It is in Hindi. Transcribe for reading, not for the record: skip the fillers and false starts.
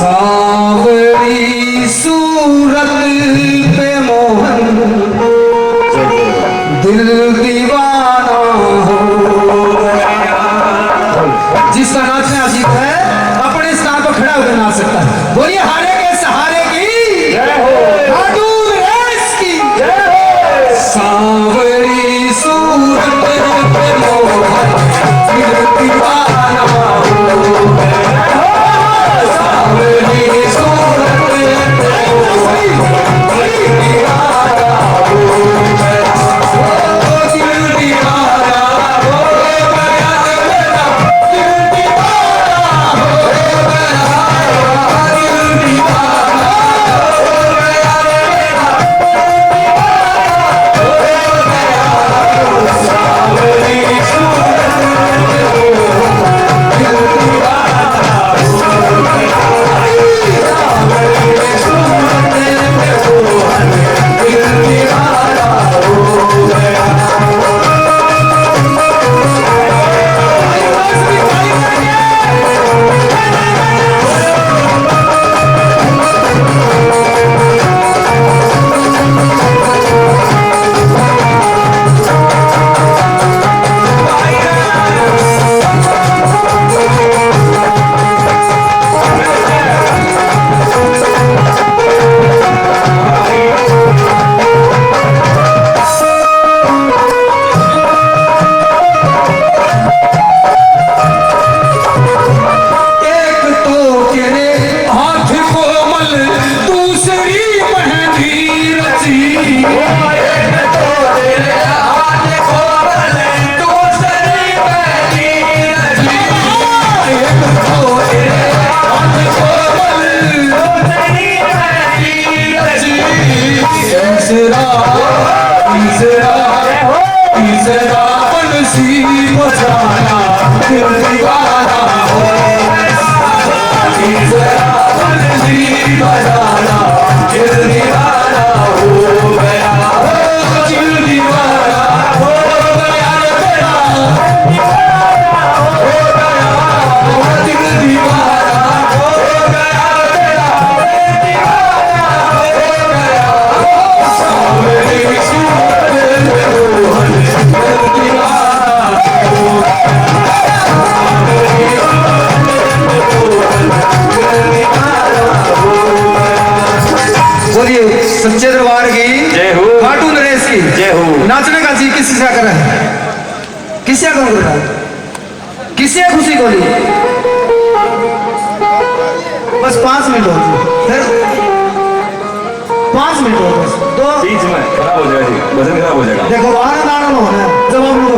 सावरी सूरत पे मोहन दिल दीवाना हो गया। जिसका नाचने अजीब है अपने स्थान पर खड़ा होकर नाच सकता है। बोलिए हारे के सहारे की कार्टून रेस की सावरी सूरत पे मोहन दिल दीवाना हो गया। तीसरा बंसी बजाना दिल दीवाना हो गया। तीसरा बंसी बजाना दिल दीवाना हो गया। दिल दीवाना हो गया तेरा दीवाना हो गया। दिल दीवाना हो गया तेरा दीवाना हो गया। सावरी सूरत पे मोहन बोलिए सच्चे दरबार की जय हो। कार्टून रेस की जय हो। नाचने का जी किसी से कर रहा है किसे कौन कर रहा है किसे खुशी को ली बस 5 मिनट हो फिर 5 मिनट हो बस तो बीच में खराब हो जाएगा वजन खराब हो जाएगा। देखो आनंद आनंद होना है जब हम लोग